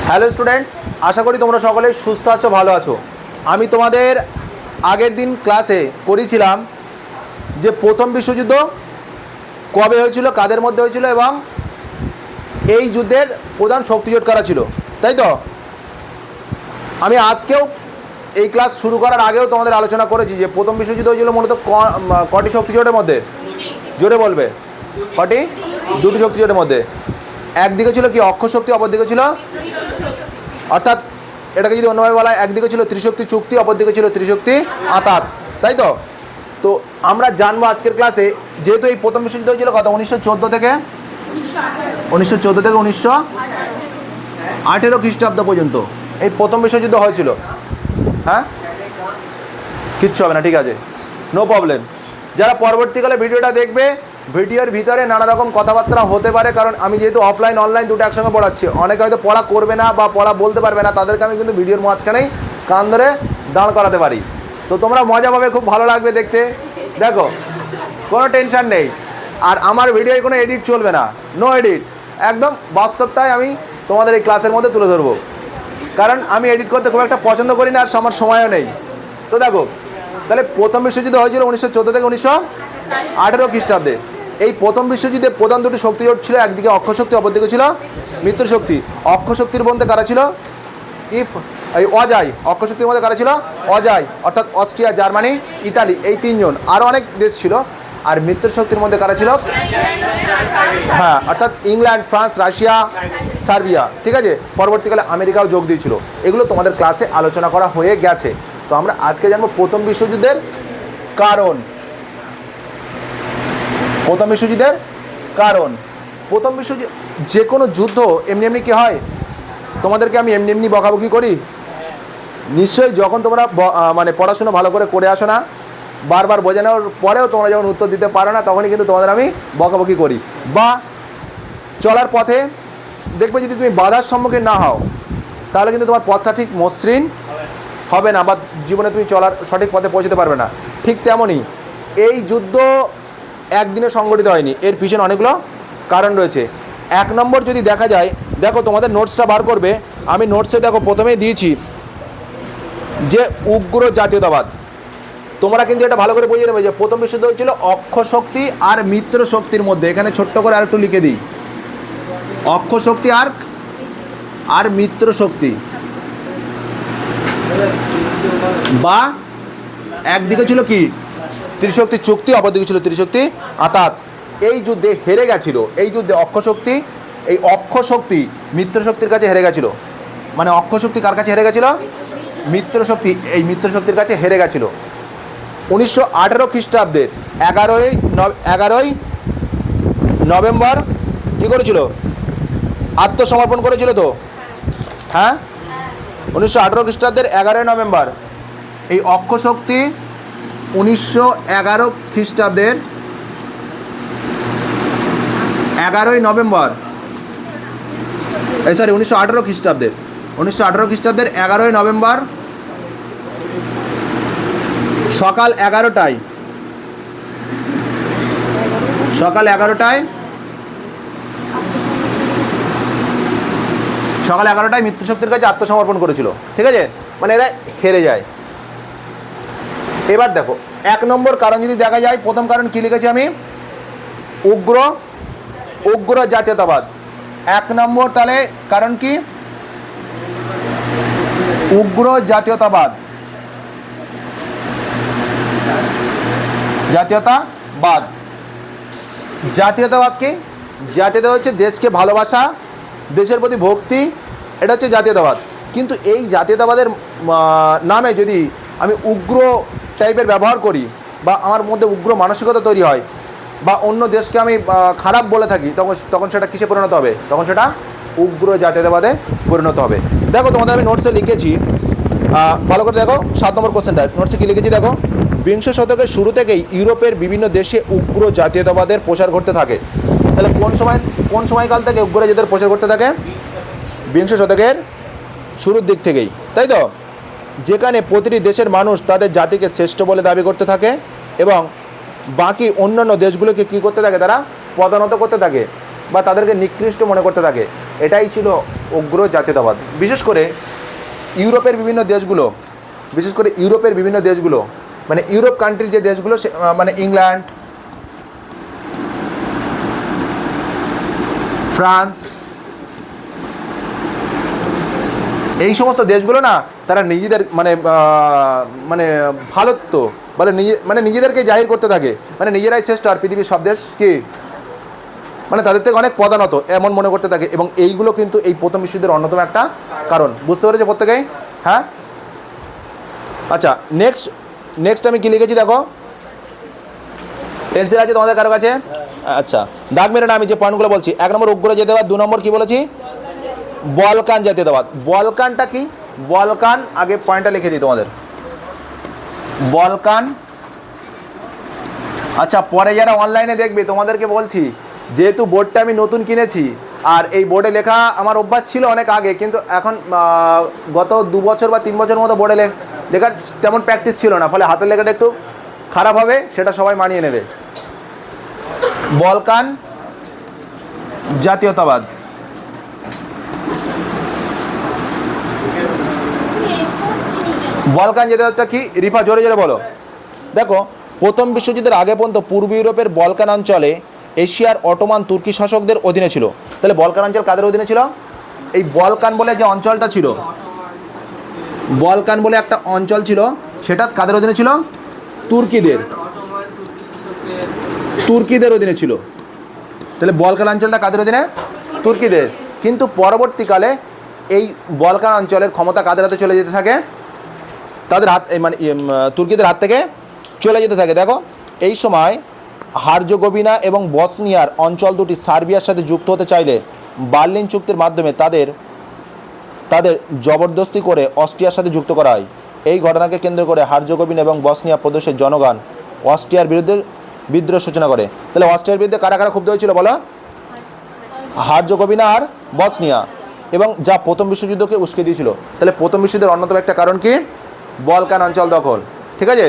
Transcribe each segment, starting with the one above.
Hello students, আশা করি তোমরা সকলে সুস্থ আছো, ভালো আছো। আমি তোমাদের আগের দিন ক্লাসে করেছিলাম যে প্রথম বিশ্বযুদ্ধ কবে হয়েছিল, কাদের মধ্যে হয়েছিল এবং এই যুদ্ধের প্রধান শক্তিজোট কারা ছিল, তাই তো? আমি আজকেও এই ক্লাস শুরু করার আগেও তোমাদের আলোচনা করেছি যে প্রথম বিশ্বযুদ্ধ হয়েছিল মূলত কটি শক্তিজোটের মধ্যে, জোরে বলবে কটি? দুটি শক্তিজোটের মধ্যে। একদিকে ছিল কি অক্ষ শক্তি, অপরদিকে ছিল, অর্থাৎ এটাকে যদি অন্যভাবে বলা হয়, একদিকে ছিল ত্রিশক্তি চুক্তি, অপরদিকে ছিল ত্রিশক্তি আতাত, তাই তো? তো আমরা জানবো আজকের ক্লাসে, যেহেতু এই প্রথম বিশ্বযুদ্ধ হয়েছিল কত 1914 থেকে 1918 খ্রিস্টাব্দ পর্যন্ত এই প্রথম বিশ্বযুদ্ধ হয়েছিল। হ্যাঁ, কিচ্ছু হবে না, ঠিক আছে, নো প্রবলেম। যারা পরবর্তীকালে ভিডিওটা দেখবে, ভিডিওর ভিতরে নানা রকম কথাবার্তা হতে পারে, কারণ আমি যেহেতু অফলাইন অনলাইন দুটো একসঙ্গে পড়াচ্ছি, অনেকে হয়তো পড়া করবে না বা পড়া বলতে পারবে না, তাদেরকে আমি কিন্তু ভিডিওর মাঝখানেই কান ধরে দাঁড় করাতে পারি। তো তোমরা মজা পাবে, খুব ভালো লাগবে দেখতে। দেখো, কোনো টেনশান নেই। আর আমার ভিডিওয় কোনো এডিট চলবে না, নো এডিট, একদম বাস্তবটাই আমি তোমাদের এই ক্লাসের মধ্যে তুলে ধরবো, কারণ আমি এডিট করতে খুব একটা পছন্দ করি না, আর আমার সময়ও নেই। তো দেখো, তাহলে প্রথম বিশ্বযুদ্ধ হয়েছিল 1914 থেকে 1918 খ্রিস্টাব্দে। এই প্রথম বিশ্বযুদ্ধে প্রধান দুটি শক্তিজোট ছিল, একদিকে অক্ষ শক্তি, অপরদিকে ছিল মিত্র শক্তি। অক্ষ শক্তির মধ্যে কারা ছিল? অজয়। অক্ষ শক্তির মধ্যে কারা ছিল? অজয়, অর্থাৎ অস্ট্রিয়া, জার্মানি, ইতালি, এই তিনজন, আরও অনেক দেশ ছিল। আর মিত্র শক্তির মধ্যে কারা ছিল? হ্যাঁ, অর্থাৎ ইংল্যান্ড, ফ্রান্স, রাশিয়া, সার্বিয়া, ঠিক আছে। পরবর্তীকালে আমেরিকাও যোগ দিয়েছিল। এগুলো তোমাদের ক্লাসে আলোচনা করা হয়ে গেছে। তো আমরা আজকে জানবো প্রথম বিশ্বযুদ্ধের কারণ। প্রথম বিশ্বযুদ্ধের কারণ। প্রথম বিশ্বযুদ্ধ, যে কোনো যুদ্ধ এমনি এমনি কি হয়? তোমাদেরকে আমি এমনি এমনি বকাবকি করি? নিশ্চয়ই যখন তোমরা মানে পড়াশোনা ভালো করে আসো না, বারবার বোঝানোর পরেও তোমরা যখন উত্তর দিতে পারো না, তখনই কিন্তু তোমাদের আমি বকাবকি করি। বা চলার পথে দেখবে, যদি তুমি বাধার সম্মুখীন না হও, তাহলে কিন্তু তোমার পথটা ঠিক মসৃণ হবে না, বা জীবনে তুমি চলার সঠিক পথে পৌঁছতে পারবে না। ঠিক তেমনই এই যুদ্ধ একদিনে সংগঠিত হয়নি, এর পিছনে অনেকগুলো কারণ রয়েছে। এক নম্বর যদি দেখা যায়, দেখো তোমাদের নোটসটা বার করবে, আমি নোটসে দেখো প্রথমেই দিয়েছি যে উগ্র জাতীয়তাবাদ। তোমরা কিন্তু এটা ভালো করে বুঝে নেবে যে প্রথম বিশ্বযুদ্ধ হয়েছিল অক্ষ শক্তি আর মিত্র শক্তির মধ্যে। এখানে ছোট্ট করে আরেকটু লিখে দিই, অক্ষ শক্তি আর মিত্র শক্তি, বা একদিকে ছিল কি ত্রিশক্তি চুক্তি, অপরদিকে ছিল ত্রিশক্তি আতাত। এই যুদ্ধে হেরে গেছিল, এই যুদ্ধে অক্ষ শক্তি মিত্র শক্তির কাছে হেরে গেছিল। মানে অক্ষ শক্তি কার কাছে হেরে গেছিল? মিত্র শক্তি এই মিত্র শক্তির কাছে হেরে গেছিল। 1918 খ্রিস্টাব্দের 11ই নভেম্বর কী করেছিল? আত্মসমর্পণ করেছিল তো, হ্যাঁ? 1918 খ্রিস্টাব্দের 11ই নভেম্বর এই অক্ষ শক্তি 1911 খ্রিস্টাব্দের 11ই নভেম্বর, 1918 খ্রিস্টাব্দের 11ই নভেম্বর সকাল 11টায় মিত্রশক্তির কাছে আত্মসমর্পণ করেছিল, ঠিক আছে। মানে এরা হেরে যায়। এবার দেখো, এক নম্বর কারণ যদি দেখা যায়, প্রথম কারণ কি লিখেছি আমি? উগ্র জাতীয়তাবাদ। এক নম্বর তাহলে কারণ কি? উগ্র জাতীয়তাবাদ। জাতীয়তাবাদ কি? জাতীয়তাবাদ হচ্ছে দেশকে ভালোবাসা, দেশের প্রতি ভক্তি, এটা হচ্ছে জাতীয়তাবাদ। কিন্তু এই জাতীয়তাবাদের নামে যদি আমি উগ্র টাইপের ব্যবহার করি, বা আমার মধ্যে উগ্র মানসিকতা তৈরি হয়, বা অন্য দেশকে আমি খারাপ বলে থাকি, তখন সেটা কিসে পরিণত হবে? তখন সেটা উগ্র জাতীয়তাবাদে পরিণত হবে। দেখো, তোমাদের আমি নোটসে লিখেছি, ভালো করে দেখো 7 নম্বর কোশ্চেনটা নোটসে কী লিখেছি দেখো। বিংশ শতকের শুরু থেকেই ইউরোপের বিভিন্ন দেশে উগ্র জাতীয়তাবাদের প্রসার ঘটতে থাকে। তাহলে কোন সময়কাল থেকে উগ্র জাতীয়তার প্রসার ঘটতে থাকে? বিংশ শতকের শুরুর দিক থেকেই, তাই তো? যেখানে প্রতিটি দেশের মানুষ তাদের জাতিকে শ্রেষ্ঠ বলে দাবি করতে থাকে, এবং বাকি অন্যান্য দেশগুলোকে কী করতে থাকে? তারা পদানত করতে থাকে। বা তাদেরকে নিকৃষ্ট মনে করতে থাকে। এটাই ছিল উগ্র জাতীয়তাবাদ। বিশেষ করে ইউরোপের বিভিন্ন দেশগুলো, মানে ইউরোপ কান্ট্রির যে দেশগুলো, মানে ইংল্যান্ড, ফ্রান্স, এই সমস্ত দেশগুলো না, তারা নিজেদের মানে ভালোত্ব বলে নিজেদেরকে জাহির করতে থাকে, মানে নিজেরাই শ্রেষ্ঠ আর পৃথিবীর সব দেশ কি মানে তাদের থেকে অনেক পদানত এমন মনে করতে থাকে। এবং এইগুলো কিন্তু এই প্রথম বিশ্বযুদ্ধের অন্যতম একটা কারণ। বুঝতে পেরেছে প্রত্যেকেই? হ্যাঁ, আচ্ছা, নেক্সট আমি কি লিখেছি দেখো, পেন্সিল আছে তোমাদের কারো কাছে? আচ্ছা, দাগ মেরে না, আমি যে পয়েন্টগুলো বলছি। 1 নম্বর উগ্র জাতীয়তাবাদ, 2 নম্বর কি বলেছি, বলকান জাতীয়তাবাদ। বলকানটা কি? বলকান, আগে পয়েন্টটা লিখে দিই তোমাদের, বলকান। আচ্ছা, পরে যারা অনলাইনে দেখবে তোমাদেরকে বলছি, যেহেতু বোর্ডটা আমি নতুন কিনেছি আর এই বোর্ডে লেখা আমার অভ্যাস ছিল অনেক আগে, কিন্তু এখন গত 2 বছর বা 3 বছর মতো বোর্ডে লেখার তেমন প্র্যাকটিস ছিল না, ফলে হাতের লেখাটা একটু খারাপ হবে, সেটা সবাই মানিয়ে নেবে। বলকান জাতীয়তাবাদ। বলকান জাতীয়তাবাদটা কি? রিফা জোরে জোরে বলো। দেখো, প্রথম বিশ্বযুদ্ধের আগে পর্যন্ত পূর্ব ইউরোপের বলকান অঞ্চলে এশিয়ার অটোমান তুর্কি শাসকদের অধীনে ছিল। তাহলে বলকান অঞ্চল কাদের অধীনে ছিল? এই বলকান বলে যে অঞ্চলটা ছিল, বলকান বলে একটা অঞ্চল ছিল, সেটা কাদের অধীনে ছিল? তুর্কিদের অধীনে ছিল। তাহলে বলকান অঞ্চলটা কাদের অধীনে? তুর্কিদের। কিন্তু পরবর্তীকালে এই বলকান অঞ্চলের ক্ষমতা কাদের হাতে চলে যেতে থাকে? তাদের হাত, মানে তুর্কিদের হাত থেকে চলে যেতে থাকে। দেখো, এই সময় হার্জেগোভিনা এবং বসনিয়ার অঞ্চল দুটি সার্বিয়ার সাথে যুক্ত হতে চাইলে বার্লিন চুক্তির মাধ্যমে তাদের জবরদস্তি করে অস্ট্রিয়ার সাথে যুক্ত করা হয়। এই ঘটনাকে কেন্দ্র করে হার্জেগোভিনা এবং বসনিয়া প্রদেশের জনগণ অস্ট্রিয়ার বিরুদ্ধে বিদ্রোহ সূচনা করে। তাহলে অস্ট্রিয়ার বিরুদ্ধে কারা কারা ক্ষুব্ধ হয়েছিল বলো? হার্জেগোভিনা আর বসনিয়া, এবং যা প্রথম বিশ্বযুদ্ধকে উস্কে দিয়েছিল। তাহলে প্রথম বিশ্বযুদ্ধের অন্যতম একটা কারণ কি? বলকান অঞ্চল দখল। ঠিক আছে,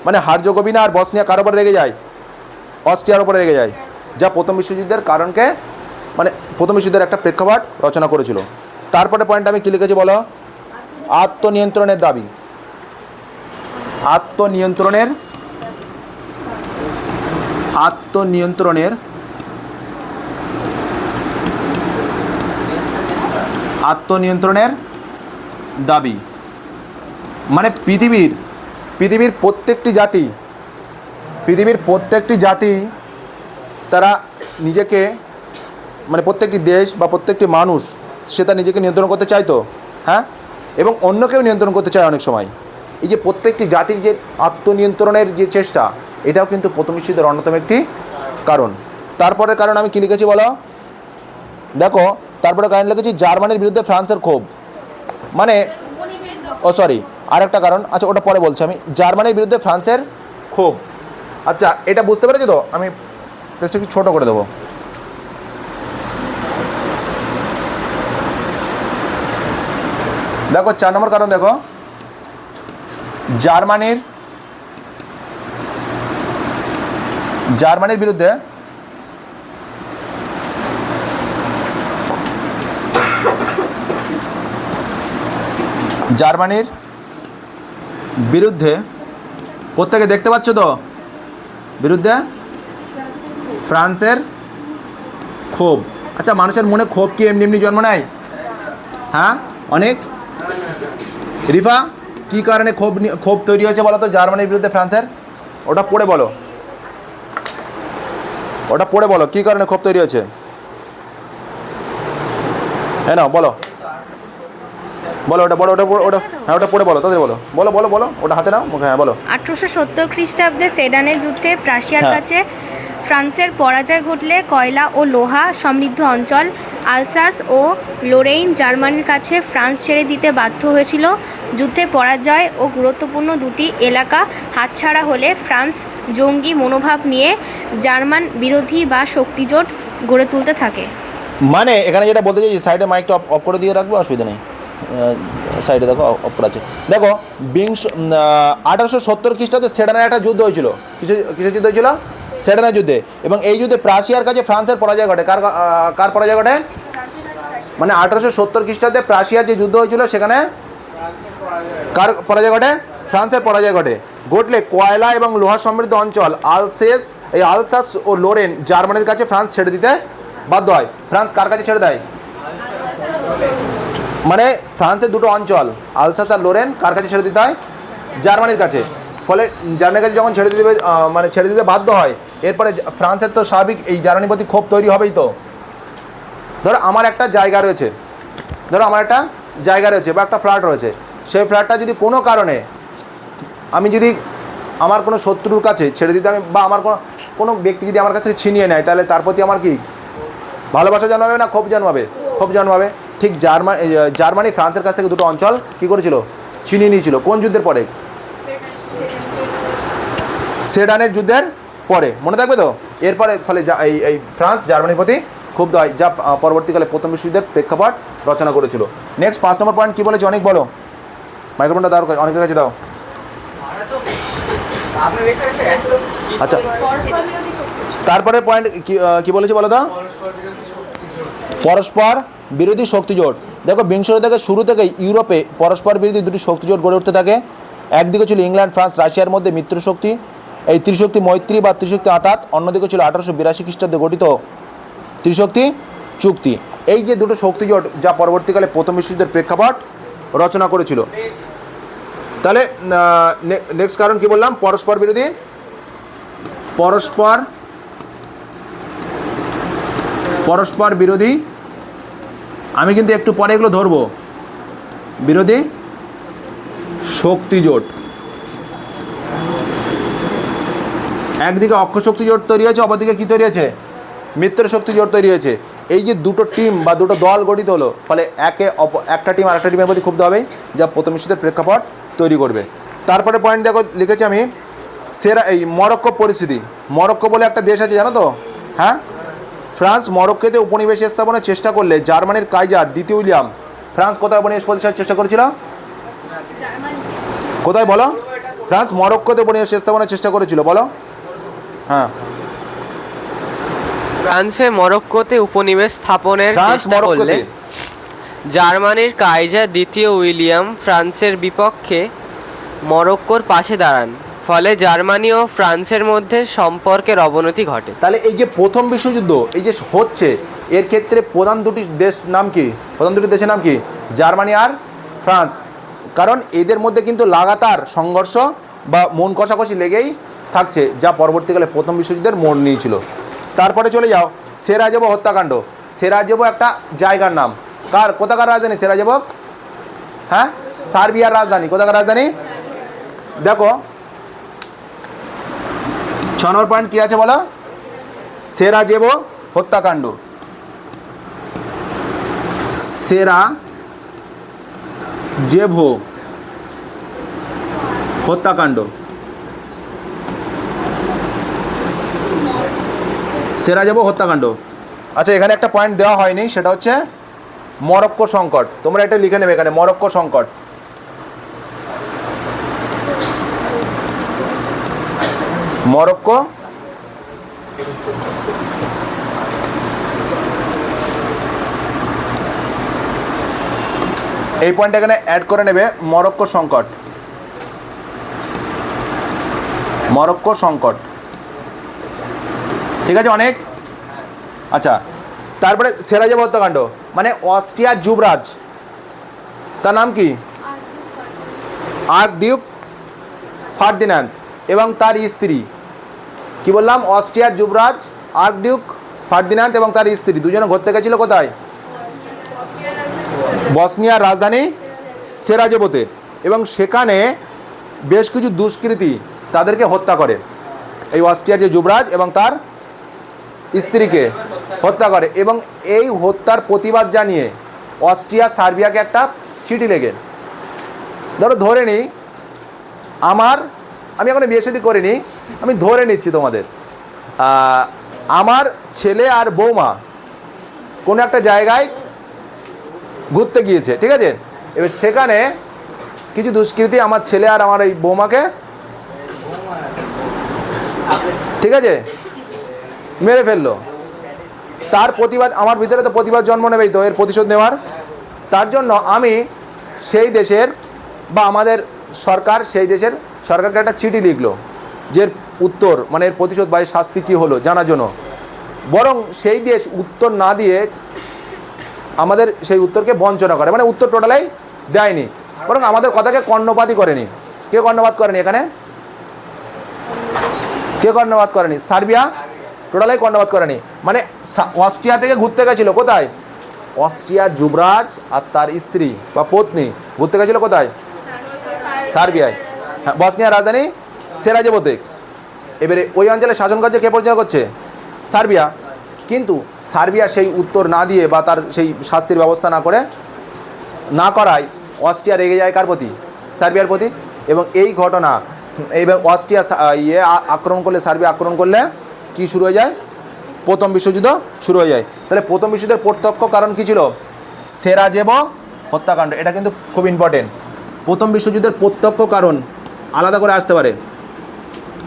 মানে হার্জেগোভিনা আর বসনিয়া কার উপরে রেগে যায়? অস্ট্রিয়ার উপরে রেগে যায়, যা প্রথম বিশ্বযুদ্ধের কারণকে, মানে প্রথম বিশ্বযুদ্ধের একটা প্রেক্ষাপট রচনা করেছিল। তারপরে পয়েন্ট আমি কি লিখেছি বলো? আত্মনিয়ন্ত্রণের দাবি। আত্মনিয়ন্ত্রণের দাবি, মানে পৃথিবীর প্রত্যেকটি জাতি তারা নিজেকে, মানে প্রত্যেকটি দেশ বা প্রত্যেকটি মানুষ, সে তার নিজেকে নিয়ন্ত্রণ করতে চাইতো, হ্যাঁ, এবং অন্যকেও নিয়ন্ত্রণ করতে চায় অনেক সময়। এই যে প্রত্যেকটি জাতির যে আত্মনিয়ন্ত্রণের যে চেষ্টা, এটাও কিন্তু প্রথম বিশ্বযুদ্ধের অন্যতম একটি কারণ। তারপরের কারণ আমি কী লিখেছি বলো? দেখো, তারপরে কারণ লিখেছি জার্মানির বিরুদ্ধে ফ্রান্সের ক্ষোভ, মানে আর একটা কারণ, আচ্ছা ওটা পরে বলছি আমি। জার্মানির বিরুদ্ধে ফ্রান্সের ক্ষোভ। আচ্ছা, এটা বুঝতে পেরেছি তো? আমি পেজটা একটু ছোটো করে দেবো। দেখো, 4 নম্বর কারণ, দেখো, জার্মানির বিরুদ্ধে প্রত্যেকে দেখতে পাচ্ছ তো? বিরুদ্ধে ফ্রান্সের ক্ষোভ। আচ্ছা, মানুষের মনে ক্ষোভ কি এমনি এমনি জন্ম নেয়? হ্যাঁ, অনেক। রিফা, কী কারণে ক্ষোভ তৈরি হয়েছে বলো তো জার্মানির বিরুদ্ধে ফ্রান্সের? ওটা পড়ে বলো, কী কারণে ক্ষোভ তৈরি হয়েছে? হ্যাঁ, না বলো, ওটা হ্যাঁ, ওটা পড়ে বলো, তাদের বলো, ওটা হাতে নাও, হ্যাঁ বলো। 1870 খ্রিস্টাব্দে সেডানের যুদ্ধে প্রাশিয়ার কাছে ফ্রান্সের পরাজয় ঘটলে কয়লা ও লোহা সমৃদ্ধ অঞ্চল আলসাস ও লোরেইন জার্মানির কাছে ফ্রান্স ছেড়ে দিতে বাধ্য হয়েছিল। যুদ্ধে পরাজয় ও গুরুত্বপূর্ণ দুটি এলাকা হাতছাড়া হলে ফ্রান্স জঙ্গি মনোভাব নিয়ে জার্মান বিরোধী বা শক্তিজোট গড়ে তুলতে থাকে। মানে এখানে যেটা বলতে চাইছি, সাইডে মাইকটা অফ করে দিয়ে রাখবো, অসুবিধা নেই। সাইডে দেখো অফ করা আছে। দেখো, 1870 খ্রিস্টাব্দে সেডানের একটা যুদ্ধ হয়েছিল। কিসের যুদ্ধ হয়েছিল? সেডানের যুদ্ধে। এবং এই যুদ্ধে প্রাশিয়ার কাছে ফ্রান্সের পরাজয় ঘটে। কার পরাজয় ঘটে? মানে 1870 খ্রিস্টাব্দে প্রাশিয়ার যে যুদ্ধ হয়েছিল সেখানে কার পরাজয় ঘটে? ফ্রান্সের পরাজয় ঘটে। ঘটলে কয়লা এবং লোহা সমৃদ্ধ অঞ্চল আলসাস ও লোরেন জার্মানির কাছে ফ্রান্স ছেড়ে দিতে বাধ্য হয়। ফ্রান্স কার কাছে ছেড়ে দেয়? মানে ফ্রান্সের দুটো অঞ্চল আলসাস আর লোরেন কার কাছে ছেড়ে দিতে হয়? জার্মানির কাছে। ফলে জার্মানির কাছে যখন ছেড়ে দিতে মানে ছেড়ে দিতে বাধ্য হয়, এরপরে ফ্রান্সের তো স্বাভাবিক এই জার্মানির প্রতি ক্ষোভ তৈরি হবেই। তো ধরো আমার একটা জায়গা রয়েছে বা একটা ফ্ল্যাট রয়েছে, সেই ফ্ল্যাটটা যদি কোনো কারণে আমি যদি আমার কোনো শত্রুর কাছে ছেড়ে দিতে আমি, বা আমার কোনো ব্যক্তি যদি আমার কাছ থেকে ছিনিয়ে নেয়, তাহলে তার প্রতি আমার কি ভালোবাসা জন্মাবে না ক্ষোভ জন্মাবে? ক্ষোভ জন্মাবে। ঠিক জার্মানি ফ্রান্সের কাছ থেকে দুটো অঞ্চল কী করেছিল? ছিনিয়ে নিয়েছিল। কোন যুদ্ধের পরে? সেডানের যুদ্ধের পরে, মনে থাকবে তো। এরপরে ফলে এই ফ্রান্স জার্মানির প্রতি ক্ষুব্ধ হয়, যা পরবর্তীকালে প্রথম বিশ্বযুদ্ধের প্রেক্ষাপট রচনা করেছিল। নেক্সট 5 নম্বর পয়েন্ট কী বলেছে? অনেক বলো, মাইক্রোফোনটা দাও, অনেকের কাছে দাও। আচ্ছা, তারপরে পয়েন্ট কি বলেছে বলো তো? পরস্পর বিরোধী শক্তিজোট। দেখো বিংশ শতকের শুরু থেকেই ইউরোপে পরস্পর বিরোধী দুটি শক্তিজোট গড়ে উঠতে থাকে। একদিকে ছিল ইংল্যান্ড, ফ্রান্স, রাশিয়ার মধ্যে মিত্র শক্তি, এই ত্রিশক্তি মৈত্রী বা ত্রিশক্তি আঁতাত। অন্যদিকে ছিল 1882 খ্রিস্টাব্দে গঠিত ত্রিশক্তি চুক্তি। এই যে দুটো শক্তিজোট যা পরবর্তীকালে প্রথম বিশ্বযুদ্ধের প্রেক্ষাপট রচনা করেছিল। তাহলে নেক্সট কারণ কি বললাম? পরস্পর বিরোধী। আমি কিন্তু একটু পরে এগুলো ধরবো। বিরোধী শক্তিজোট। একদিকে অক্ষ শক্তি জোট তৈরি হয়েছে, অপরদিকে কী তৈরি হয়েছে? মিত্র শক্তি জোট তৈরি হয়েছে। এই যে দুটো টিম বা দুটো দল গঠিত হলো, ফলে একটা টিম আরেকটা টিমের প্রতি ক্ষুব্ধ হবে, যা প্রথম বিশ্বযুদ্ধের প্রেক্ষাপট তৈরি করবে। তারপরে পয়েন্ট দেখো লিখেছি আমি, এই মরক্কো পরিস্থিতি। মরক্কো বলে একটা দেশ আছে, জানো তো? হ্যাঁ, ফ্রান্স মরক্কোতে উপনিবেশ স্থাপনের চেষ্টা করলে জার্মানির কাইজার দ্বিতীয় উইলিয়াম ফ্রান্স কোথায় উপনিবেশ প্রতিষ্ঠার চেষ্টা করেছিল? কোথায় বলো? ফ্রান্স মরক্কোতে উপনিবেশ স্থাপনের চেষ্টা করেছিল, বলো। হ্যাঁ, ফ্রান্সে মরক্কোতে উপনিবেশ স্থাপনের চেষ্টা করলে জার্মানির কাইজার দ্বিতীয় উইলিয়াম ফ্রান্সের বিপক্ষে মরক্কোর পাশে দাঁড়ান। ফলে জার্মানি ও ফ্রান্সের মধ্যে সম্পর্কের অবনতি ঘটে। তাহলে এই যে প্রথম বিশ্বযুদ্ধ এই যে হচ্ছে, এর ক্ষেত্রে প্রধান দুটি দেশের নাম কি? জার্মানি আর ফ্রান্স। কারণ এদের মধ্যে কিন্তু লাগাতার সংঘর্ষ বা মন কষাকষি লেগেই থাকছে, যা পরবর্তীকালে প্রথম বিশ্বযুদ্ধের মোড় নিয়েছিল। তারপরে চলে যাও সেরাজেভো হত্যাকাণ্ড। সেরাজেভো একটা জায়গার নাম। কোথাকার রাজধানী সেরাজেভো? হ্যাঁ, সার্বিয়ার রাজধানী। কোথাকার রাজধানী? দেখো 6 নম্বর পয়েন্ট কী আছে বলো? সেরাজেভো হত্যাকাণ্ড। সেরাজেভো হত্যাকাণ্ড। সেরাজেভো হত্যাকাণ্ড। আচ্ছা, এখানে একটা পয়েন্ট দেওয়া হয়নি, সেটা হচ্ছে মরক্কো সংকট। তোমরা এটা লিখে নেবে এখানে, মরক্কো সংকট। মরক্কো এই পয়েন্টটা এখানে অ্যাড করে নেবে, মরক্কো সংকট। মরক্কো সংকট, ঠিক আছে অনেক। আচ্ছা, তারপরে সেরাজেভো হত্যাকাণ্ড মানে অস্ট্রিয়ার যুবরাজ, তার নাম কি? আর্কডিউক ফার্দিন্যান্দ এবং তার স্ত্রী। কি বললাম? অস্ট্রিয়ার যুবরাজ আর্কডিউক ফার্দিন্যান্দ এবং তার স্ত্রী দুজনে ঘুরতে গেছিল কোথায়? বসনিয়ার রাজধানী সেরাজেভোতে। এবং সেখানে বেশ কিছু দুষ্কৃতী তাদেরকে হত্যা করে। এই অস্ট্রিয়ার যে যুবরাজ এবং তার স্ত্রীকে হত্যা করে। এবং এই হত্যার প্রতিবাদ জানিয়ে অস্ট্রিয়া সার্বিয়াকে একটা চিঠি লেগে, ধরে নিই আমি এখনো বিয়ে শাদী করিনি, আমি ধরে নিচ্ছি তোমাদের, আমার ছেলে আর বৌমা কোনো একটা জায়গায় ঘুরতে গিয়েছে, ঠিক আছে? এবার সেখানে কিছু দুষ্কৃতী আমার ছেলে আর আমার এই বৌমাকে, ঠিক আছে, মেরে ফেললো। তার প্রতিবাদ, আমার ভিতরে তো প্রতিবাদ জন্ম নেবেই তো এর প্রতিশোধ নেওয়ার। তার জন্য আমি সেই দেশের বা আমাদের সরকার সেই দেশের সরকারকে একটা চিঠি লিখলো যে এর উত্তর মানে এর প্রতিশোধ বা এর শাস্তি কী হলো জানার জন্য। বরং সেই দেশ উত্তর না দিয়ে আমাদের সেই উত্তরকে বঞ্চনা করে, মানে উত্তর টোটালাই দেয়নি, বরং আমাদের কথাকে কর্ণপাতই করেনি। কে কর্ণপাত করেনি এখানে? কে কর্ণপাত করেনি? সার্বিয়া টোটালাই কর্ণপাত করেনি। মানে অস্ট্রিয়া থেকে ঘুরতে গেছিলো কোথায়? অস্ট্রিয়ার যুবরাজ আর তার স্ত্রী বা পত্নী ঘুরতে গেছিলো কোথায়? সার্বিয়ায়। হ্যাঁ, বসনিয়ার রাজধানী সেরাজেভোতে। এবারে ওই অঞ্চলে শাসন কার্য কে পরিচালনা করছে? সার্বিয়া। কিন্তু সার্বিয়া সেই উত্তর না দিয়ে বা তার সেই শাস্তির ব্যবস্থা না করায় অস্ট্রিয়া রেগে যায় কার প্রতি? সার্বিয়ার প্রতি। এবং এই ঘটনা এইবার অস্ট্রিয়া আক্রমণ করলে, সার্বিয়া আক্রমণ করলে কি শুরু হয়ে যায়? প্রথম বিশ্বযুদ্ধ শুরু হয়ে যায়। তাহলে প্রথম বিশ্বযুদ্ধের প্রত্যক্ষ কারণ কী ছিল? সেরাজেভো হত্যাকাণ্ড। এটা কিন্তু খুব ইম্পর্টেন্ট। প্রথম বিশ্বযুদ্ধের প্রত্যক্ষ কারণ আলাদা করে আসতে পারে।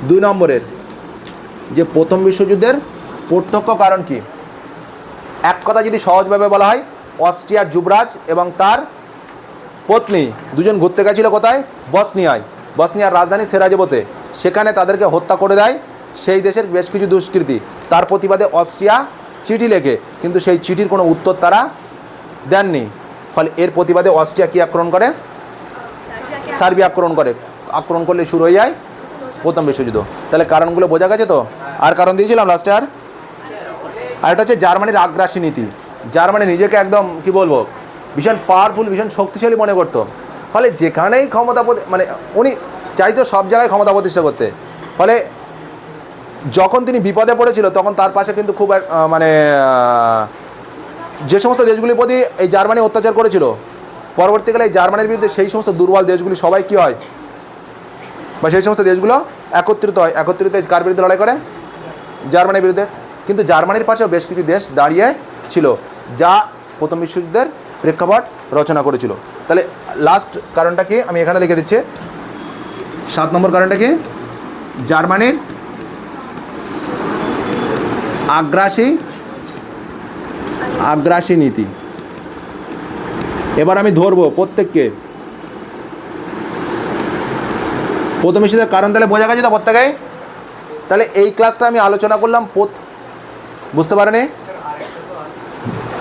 2 নম্বরের যে প্রথম বিশ্বযুদ্ধের প্রত্যক্ষ কারণ কি, এক কথা যদি সহজভাবে বলা হয়, অস্ট্রিয়ার যুবরাজ এবং তার পত্নী দুজন ঘুরতে গেছিল কোথায়? বসনিয়ায়। বসনিয়ার রাজধানী সেরাজেভোতে। সেখানে তাদেরকে হত্যা করে দেয় সেই দেশের বেশ কিছু দুষ্কৃতী। তার প্রতিবাদে অস্ট্রিয়া চিঠি লেখে, কিন্তু সেই চিঠির কোনো উত্তর তারা দেননি। ফলে এর প্রতিবাদে অস্ট্রিয়া কি আক্রমণ করে? সার্বিয়া আক্রমণ করে। আক্রমণ করলে শুরু হয়ে যায় প্রথম বিশ্বযুদ্ধ। তাহলে কারণগুলো বোঝা গেছে তো? আর কারণ দিয়েছিলাম লাস্টে। আর এটা হচ্ছে জার্মানির আগ্রাসী নীতি। জার্মানি নিজেকে একদম কি বলবো, ভীষণ পাওয়ারফুল, ভীষণ শক্তিশালী মনে করতো। ফলে যেখানেই ক্ষমতা মানে উনি চাইতো সব জায়গায় ক্ষমতা প্রতিষ্ঠা করতে। ফলে যখন তিনি বিপদে পড়েছিল তখন তার পাশে কিন্তু খুব মানে যে সমস্ত দেশগুলির প্রতি এই জার্মানি অত্যাচার করেছিল, পরবর্তীকালে এই জার্মানির বিরুদ্ধে সেই সমস্ত দুর্বল দেশগুলি সবাই কী হয়, বা সেই সমস্ত দেশগুলো একত্রিত হয়। একত্রিত কার বিরুদ্ধে লড়াই করে? জার্মানির বিরুদ্ধে। কিন্তু জার্মানির পাশেও বেশ কিছু দেশ দাঁড়িয়ে ছিল যা প্রথম বিশ্বযুদ্ধের প্রেক্ষাপট রচনা করেছিল। তাহলে লাস্ট কারণটা কি আমি এখানে লিখে দিচ্ছি। 7 নম্বর কারণটা কি? জার্মানির আগ্রাসী নীতি। এবার আমি ধরবো প্রত্যেককে। প্রথম বিশ্বযুদ্ধের কারণ তাহলে বোঝা গেছে তো প্রত্যেকে? তাহলে এই ক্লাসটা আমি আলোচনা করলাম। বুঝতে পারেনি?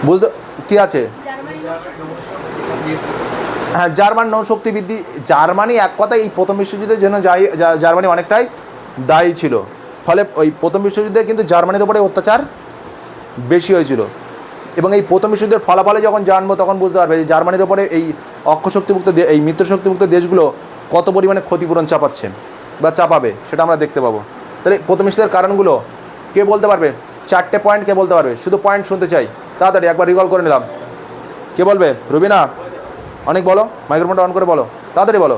বুঝতে কী আছে? হ্যাঁ, জার্মান নৌশক্তি বৃদ্ধি। জার্মানি এক কথায় এই প্রথম বিশ্বযুদ্ধের জন্য জার্মানি অনেকটাই দায়ী ছিল। ফলে ওই প্রথম বিশ্বযুদ্ধে কিন্তু জার্মানির ওপরে অত্যাচার বেশি হয়েছিল। এবং এই প্রথম বিশ্বযুদ্ধের ফলাফলে যখন জানবো তখন বুঝতে পারবে যে জার্মানির ওপরে এই অক্ষশক্তিমুক্ত এই মিত্রশক্তিমুক্ত দেশগুলো কত পরিমাণে ক্ষতিপূরণ চাপাচ্ছে বা চাপাবে, সেটা আমরা দেখতে পাবো। তাহলে প্রথম বিশ্বযুদ্ধের কারণগুলো কে বলতে পারবে? 4টে পয়েন্ট কে বলতে পারবে? শুধু পয়েন্ট শুনতে চাই, তাড়াতাড়ি একবার রিকল করে নিলাম। কে বলবে? রুবিনা অনেক বলো, মাইক্রোফোনটা অন করে বলো, তাড়াতাড়ি বলো,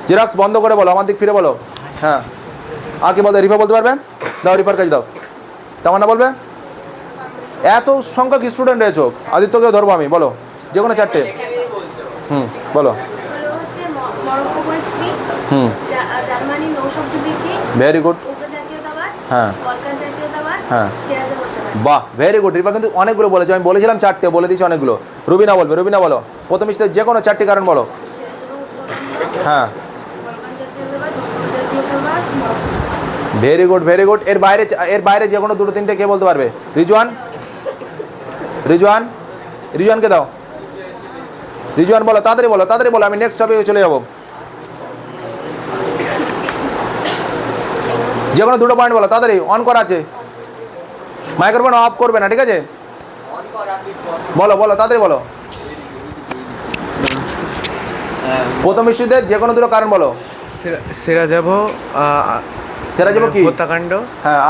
জেরক্স বন্ধ করে বলো, আমার দিক ফিরে বলো। হ্যাঁ, আর কি বলতে? রিফা বলতে পারবে? দাও, রিফার কাছে দাও। তামান্না বলবে? এত সংখ্যক স্টুডেন্ট রয়েছে, আদিত্যকেও ধরবো আমি, বলো যে কোনো 4টে। বলো। Very good. হ্যাঁ হ্যাঁ, বাহ, ভেরি গুড। রিফা কিন্তু অনেকগুলো বলেছে, আমি বলেছিলাম 4টে, বলে দিয়েছি অনেকগুলো। রুবিনা বলবে। রুবিনা বলো, প্রথম বিশ্বযুদ্ধের যে কোনো 4টি কারণ বলো। হ্যাঁ, ভেরি গুড ভেরি গুড। এর বাইরে যে কোনো 2-3টে কে বলতে পারবে? রিজওয়ানকে দাও। রিজওয়ান বলো, তাড়াতাড়ি বলো, আমি নেক্সট টপিকে চলে যাবো। যে কোনো 2টো পয়েন্ট বলো, তাড়াতাড়ি, অন করা আছে, মাইক্রোফোন অফ করবে না, ঠিক আছে? বলো তাড়াতাড়ি বলো। প্রথম বিশ্বযুদ্ধের যে কোনো 2টো কারণ বলো। সেরাজেভো কি? হত্যাকাণ্ড। হ্যাঁ,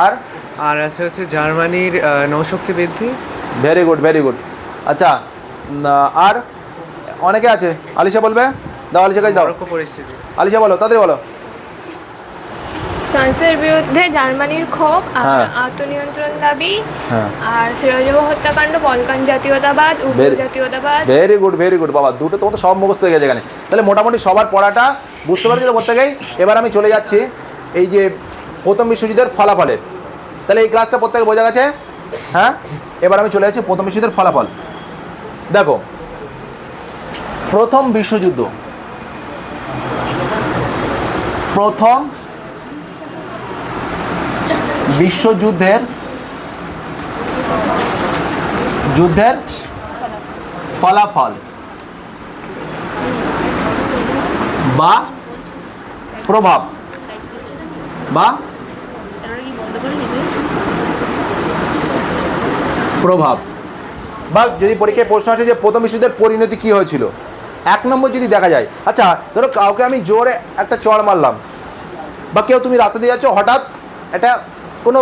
আর আছে হচ্ছে জার্মানির নৌশক্তি বৃদ্ধি। Very good. আচ্ছা, আর অনেকে আছে। আলিশা বলবে, দাও, আলিশা কাছে দাও। পরিস্থিতি। আলিশা বলো, তাড়াতাড়ি বলো। ফ্রান্সের বিরুদ্ধে জার্মানির ক্ষোভ আর আত্মনিয়ন্ত্রণ দাবি, আর সেরাজেভো হত্যাকাণ্ড, বলকান জাতীয়তাবাদ, উগ্র জাতীয়তাবাদ। ভেরি গুড বাবা, 2টো তোমার তো সব মুখস্থ হয়ে গেছে এখানে। তাহলে মোটামুটি সবার পড়াটা বুঝতে পারছি তো প্রত্যেকেই। এবার আমি চলে যাচ্ছি এই যে প্রথম বিশ্বযুদ্ধের ফলাফলে। তাহলে এই ক্লাসটা প্রত্যেকে বোঝা গেছে? হ্যাঁ, এবার আমি চলে যাচ্ছি প্রথম বিশ্বযুদ্ধের ফলাফল। দেখো, প্রথম বিশ্বযুদ্ধ, প্রথম বিশ্বযুদ্ধের ফলাফল বা প্রভাব বা প্রভাব, বা যদি পরীক্ষায় প্রশ্ন আছে যে প্রথম বিশ্বযুদ্ধের পরিণতি কী হয়েছিল, 1 নম্বর যদি দেখা যায়। আচ্ছা, ধরো কাউকে আমি জোরে একটা চড় মারলাম, বা কেউ তুমি রাস্তা দিয়ে যাচ্ছ, হঠাৎ একটা কোনো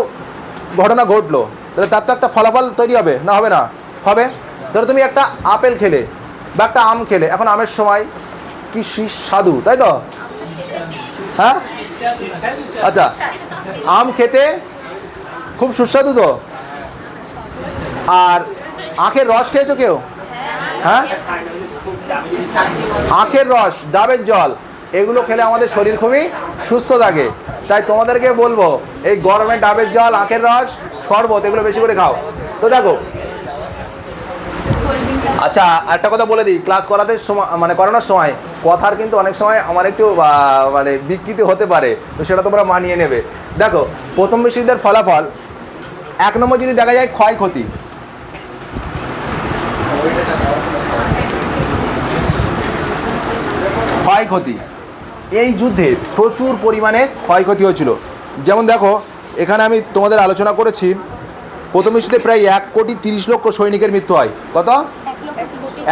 ঘটনা ঘটলো, তাহলে তার তো একটা ফলাফল তৈরি হবে না? হবে না? হবে। ধরো তুমি একটা আপেল খেলে বা একটা আম খেলে, এখন আমের সময়, কি স্বাদু, তাই তো? হ্যাঁ, আচ্ছা, আম খেতে খুব সুস্বাদু তো। আর আখের রস খেয়েছো কেউ? হ্যাঁ, আখের রস, ডাবের জল, এগুলো খেলে আমাদের শরীর খুবই সুস্থ থাকে। তাই তোমাদেরকে বলবো, এই গরমে ডাবের জল, আখের রস, শরবত, এগুলো বেশি করে খাও। তো দেখো, আচ্ছা একটা কথা বলে দিই, ক্লাস করাতে সময় মানে করানোর সময় কথার কিন্তু অনেক সময় আমার একটু মানে বিকৃতি হতে পারে, তো সেটা তোমরা মানিয়ে নেবে। দেখো, প্রথম বিশ্বযুদ্ধের ফলাফল, 1 নম্বর যদি দেখা যায় ক্ষয়ক্ষতি, ক্ষয়ক্ষতি, এই যুদ্ধে প্রচুর পরিমাণে ক্ষয়ক্ষতি হয়েছিল। যেমন দেখো, এখানে আমি তোমাদের আলোচনা করেছি, প্রথম বিশ্বযুদ্ধে প্রায় 1,30,00,000 সৈনিকের মৃত্যু হয়। কত?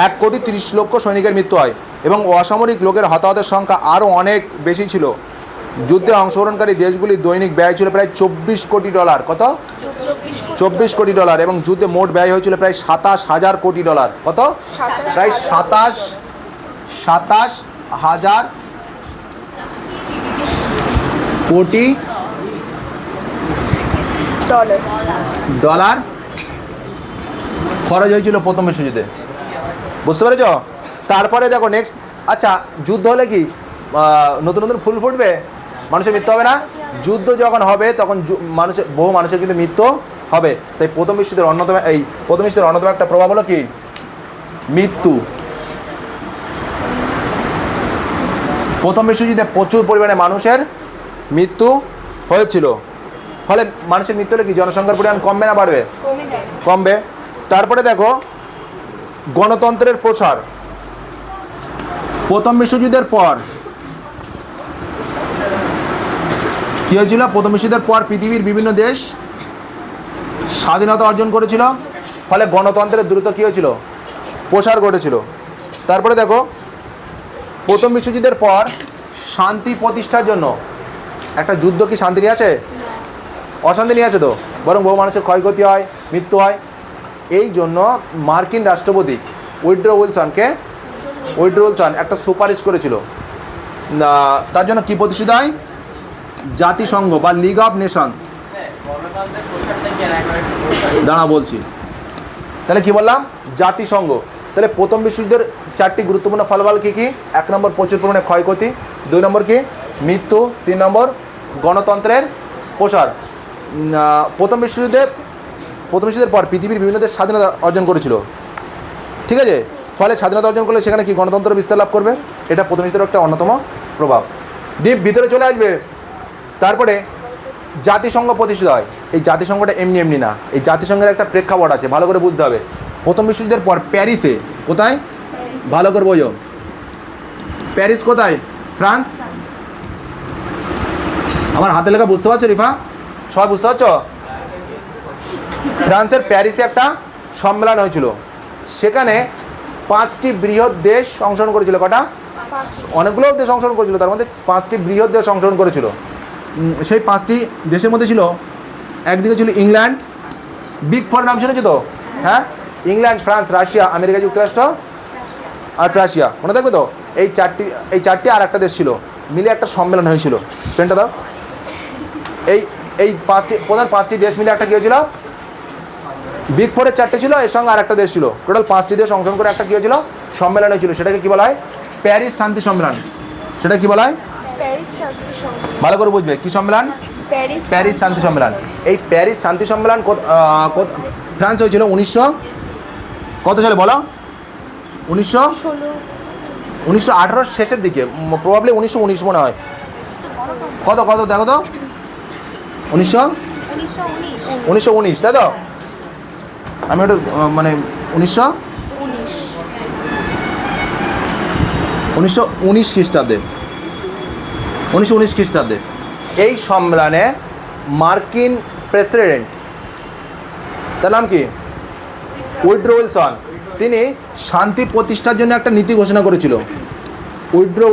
1,30,00,000 সৈনিকের মৃত্যু হয়, এবং অসামরিক লোকের হতাহতের সংখ্যা আরও অনেক বেশি ছিল। যুদ্ধে অংশগ্রহণকারী দেশগুলির দৈনিক ব্যয় ছিল প্রায় $24 কোটি। কত? $24 কোটি। এবং যুদ্ধে মোট ব্যয় হয়েছিল প্রায় $27,000 কোটি। কত? প্রায় 27,000 কোটি ডলার খরচ হয়েছিল প্রথম বিশ্বযুদ্ধে। বুঝতে পেরেছ? তারপরে দেখো নেক্সট, আচ্ছা যুদ্ধ হলে কি নতুন নতুন ফুল ফুটবে? মানুষের মৃত্যু হবে না? যুদ্ধ যখন হবে তখন বহু মানুষের কিন্তু মৃত্যু হবে। তাই প্রথম বিশ্বযুদ্ধের অন্যতম একটা প্রভাব হলো কি? মৃত্যু। প্রথম বিশ্বযুদ্ধে প্রচুর পরিমাণে মানুষের মৃত্যু হয়েছিল। ফলে মানুষের মৃত্যু হলে কি জনসংখ্যার পরিমাণ কমবে না বাড়বে? কমবে। তারপরে দেখো, গণতন্ত্রের প্রসার। প্রথম বিশ্বযুদ্ধের পর কী হয়েছিল? প্রথম বিশ্বযুদ্ধের পর পৃথিবীর বিভিন্ন দেশ স্বাধীনতা অর্জন করেছিল, ফলে গণতন্ত্রের দ্রুত কী হয়েছিল? প্রসার ঘটেছিল। তারপরে দেখো, প্রথম বিশ্বযুদ্ধের পর শান্তি প্রতিষ্ঠার জন্য, একটা যুদ্ধ কি শান্তি নিয়ে আছে? অশান্তি নিয়ে আছে তো, বরং বহু মানুষের ক্ষয়ক্ষতি হয়, মৃত্যু হয়। এই জন্য মার্কিন রাষ্ট্রপতি উইড্রো উইলসন একটা সুপারিশ করেছিল, তার জন্য কি প্রতিষ্ঠিত হয়? জাতিসংঘ বা লিগ অফ নেশনস। দাঁড়া বলছি, তাহলে কি বললাম? জাতিসংঘ। তাহলে প্রথম বিশ্বযুদ্ধের 4টি গুরুত্বপূর্ণ ফলাফল কী কী? 1 নম্বর প্রচুর পরিমাণে ক্ষয়ক্ষতি, 2 নম্বর কি? মৃত্যু, 3 নম্বর গণতন্ত্রের প্রসার। প্রথম বিশ্বযুদ্ধের পর পৃথিবীর বিভিন্ন দেশ স্বাধীনতা অর্জন করেছিল, ঠিক আছে? ফলে স্বাধীনতা অর্জন করলে সেখানে কি গণতন্ত্র বিস্তার লাভ করবে। এটা প্রথম বিশ্বযুদ্ধের একটা অন্যতম প্রভাব। দ্বীপ ভিতরে চলে আসবে। তারপরে জাতিসংঘ প্রতিষ্ঠিত হয়। এই জাতিসংঘটা এমনি না, এই জাতিসংঘের একটা প্রেক্ষাপট আছে, ভালো করে বুঝতে হবে। প্রথম বিশ্বযুদ্ধের পর প্যারিসে, কোথায়? ভালো করে বোঝো, প্যারিস কোথায়? ফ্রান্স। আমার হাতে লেখা বুঝতে পারছো রিফা? সবাই বুঝতে পারছো? ফ্রান্সের প্যারিসে একটা সম্মেলন হয়েছিল, সেখানে 5টি বৃহৎ দেশ অংশগ্রহণ করেছিল। কটা? অনেকগুলো দেশ অংশগ্রহণ করেছিল, তার মধ্যে 5টি বৃহৎ দেশ অংশগ্রহণ করেছিল। সেই 5টি দেশের মধ্যে ছিল, একদিকে ছিল ইংল্যান্ড, বিগ ফোর নাম শুনেছো তো? হ্যাঁ, ইংল্যান্ড, ফ্রান্স, রাশিয়া, আমেরিকা যুক্তরাষ্ট্র আর রাশিয়া, মনে থাকবে তো? এই চারটি আর একটা দেশ ছিল, মিলে একটা সম্মেলন হয়েছিল। পেনটা দাও। এই প্রধান 5টি দেশ মিলে একটা কী হয়েছিল? বিগ ফোরের 4টে ছিল, এর সঙ্গে আর একটা দেশ ছিল, টোটাল 5টি দেশ অংশগ্রহণ করে একটা কী হয়েছিল? সম্মেলন হয়েছিল। সেটাকে কী বলা হয়? প্যারিস শান্তি সম্মেলন। সেটা কী বলা হয়? ভালো করে বুঝবে, কী সম্মেলন? প্যারিস শান্তি সম্মেলন। এই প্যারিস শান্তি সম্মেলন ফ্রান্স হয়েছিল 1900 কত সালে বলো? 1918 শেষের দিকে, প্রবাবলি 1919 মনে হয়। কত কত দেখো তো, 1919 তাই তো? আমি একটু মানে 1919 খ্রিস্টাব্দে, 1919 খ্রিস্টাব্দে এই সম্মেলনে মার্কিন প্রেসিডেন্ট, তার নাম কি, উইড্রো উইলসন, তিনি শান্তি প্রতিষ্ঠার জন্য একটা নীতি ঘোষণা করেছিল। উইড্রো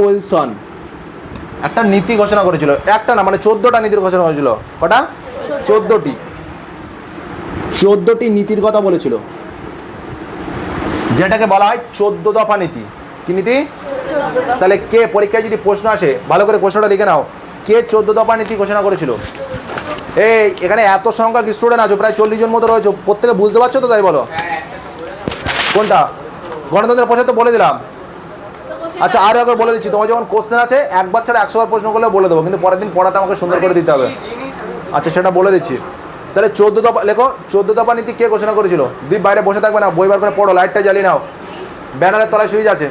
উইলসন একটা নীতি ঘোষণা করেছিল, একটা না মানে 14টা নীতির ঘোষণা হয়েছিল। কটা? 14টি নীতির কথা বলেছিল, যেটাকে বলা হয় 14 দফা নীতি। কি নীতি? তাহলে কে, পরীক্ষায় যদি প্রশ্ন আসে ভালো করে প্রশ্নটা লিখে নাও, কে 14 দফা নীতি ঘোষণা করেছিল? এই এখানে এত সংখ্যক স্টুডেন্ট আছো, প্রায় 40 জন মতো রয়েছে, প্রত্যেকে বুঝতে পারছো তো? তাই বলো কোনটা গণতন্ত্রের প্রশ্ন তো বলে দিলাম। আচ্ছা আরও একবার বলে দিচ্ছি, তোমার যখন কোশ্চেন আছে একবার ছাড়া 100 বার প্রশ্ন করলে বলে দেবো, কিন্তু পরের দিন পড়াটা আমাকে সুন্দর করে দিতে হবে। আচ্ছা সেটা বলে দিচ্ছি। তাহলে 14 দফা লেখো, 14 দফা নীতি কে ঘোষণা করেছিল? দীপ বাইরে বসে থাকবে না, বই বার করে পড়ো, লাইটটা জ্বালিয়ে নাও, ব্যানারের তলায় সুইচ আছে।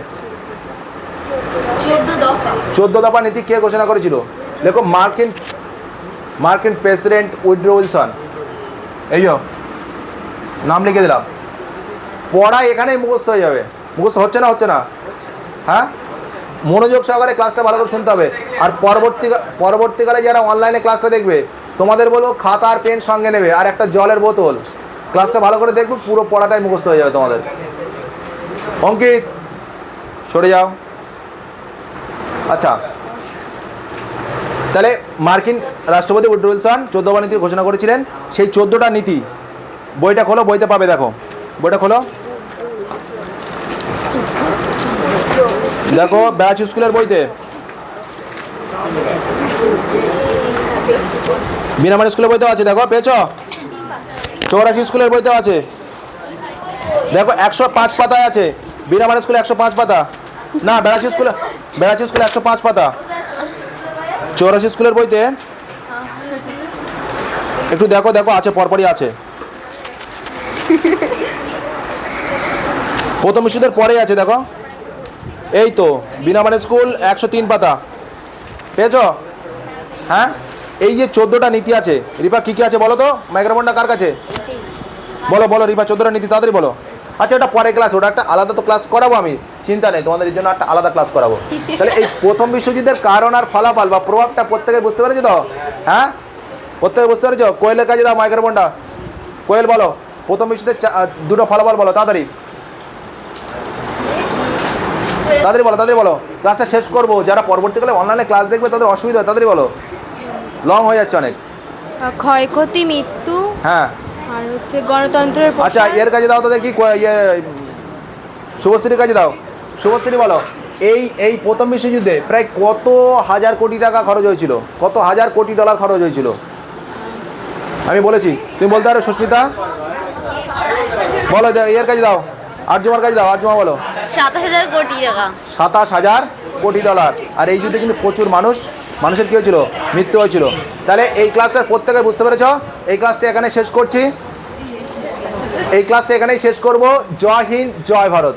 14 দফা নীতি কে ঘোষণা করেছিল? লেখো মার্কিন প্রেসিডেন্ট উইড্রো উইলসন। এই নাম লিখে দিলাম। পড়া এখানেই মুখস্থ হয়ে যাবে। মুখস্থ হচ্ছে না? হ্যাঁ, মনোযোগ সহকারে ক্লাসটা ভালো করে শুনতে হবে। আর পরবর্তীকালে যারা অনলাইনে ক্লাসটা দেখবে তোমাদের বলবো খাতা আর পেন সঙ্গে নেবে আর একটা জলের বোতল। ক্লাসটা ভালো করে দেখবে, পুরো পড়াটাই মুখস্থ হয়ে যাবে তোমাদের। অঙ্কিত সরে যাও। আচ্ছা, তাহলে মার্কিন রাষ্ট্রপতি উইড্রো উইলসন 14 দফা নীতি ঘোষণা করেছিলেন। সেই 14টা নীতি, বইটা খোলো, বইতে পাবে, দেখো বইটা খোলো, দেখো ব্যাচ স্কুলের বইতে, বিনামারি স্কুলের বইতেও আছে, দেখো পেয়েছ? 84 স্কুলের বইতেও আছে, দেখো 105 পাতায় আছে। বিনামারি স্কুলে 105 পাতা, না বেড়াচি স্কুলে 105 পাতা। 84 স্কুলের বইতে একটু দেখো আছে, পরপরই আছে, প্রথম বিশ্বযুদ্ধের পরেই আছে, দেখো এই তো বিনামানি স্কুল 103 পাতা পেয়েছ? হ্যাঁ, এই যে 14টা নীতি আছে। রিপা কী আছে বলো তো? মাইক্রোফোনটা কার কাছে? বলো রিপা, 14টা নীতি তাড়াতাড়ি বলো। আচ্ছা ওটা পরে ক্লাস, ওটা একটা আলাদা তো ক্লাস করাবো, আমি চিন্তা নেই, তোমাদের জন্য একটা আলাদা ক্লাস করাবো। তাহলে এই প্রথম বিশ্বযুদ্ধের কারণ আর ফলাফল বা প্রভাবটা প্রত্যেকে বুঝতে পেরেছি তো? হ্যাঁ, প্রত্যেকে বুঝতে পেরেছ? কোয়েলের কাছে দাও মাইক্রোফোনটা। কোয়েল বলো প্রথম বিশ্বযুদ্ধের দুটো ফলাফল বলো, তাড়াতাড়ি বলো। ক্লাসটা শেষ করবো, যারা পরবর্তীকালে অনলাইনে ক্লাস দেখবে তাদের অসুবিধা হয়, তাড়াতাড়ি বলো, লং হয়ে যাচ্ছে অনেক। ক্ষয়ক্ষতি, মৃত্যু, হ্যাঁ, আর হচ্ছে গণতন্ত্রের। আচ্ছা এর কাছে দাও তো দেখি, শুভশ্রীর কাছে দাও। শুভশ্রী বলো, এই প্রথম বিশ্বযুদ্ধে প্রায় কত হাজার কোটি টাকা খরচ হয়েছিল, কত হাজার কোটি ডলার খরচ হয়েছিল? আমি বলেছি, তুমি বলতে পারো সুস্মিতা? বলো, এর কাছে দাও, আর্যমার কাছে দাও। আর্যমা বলো। 27,000 কোটি টাকা। 27,000 কোটি ডলার। আর এই যুদ্ধে কিন্তু প্রচুর মানুষের কী হয়েছিল? মৃত্যু হয়েছিল। তাহলে এই ক্লাসটা প্রত্যেকে বুঝতে পেরেছ? এই ক্লাসটা এখানে শেষ করছি, এই ক্লাসটা এখানেই শেষ করব। জয় হিন্দ, জয় ভারত।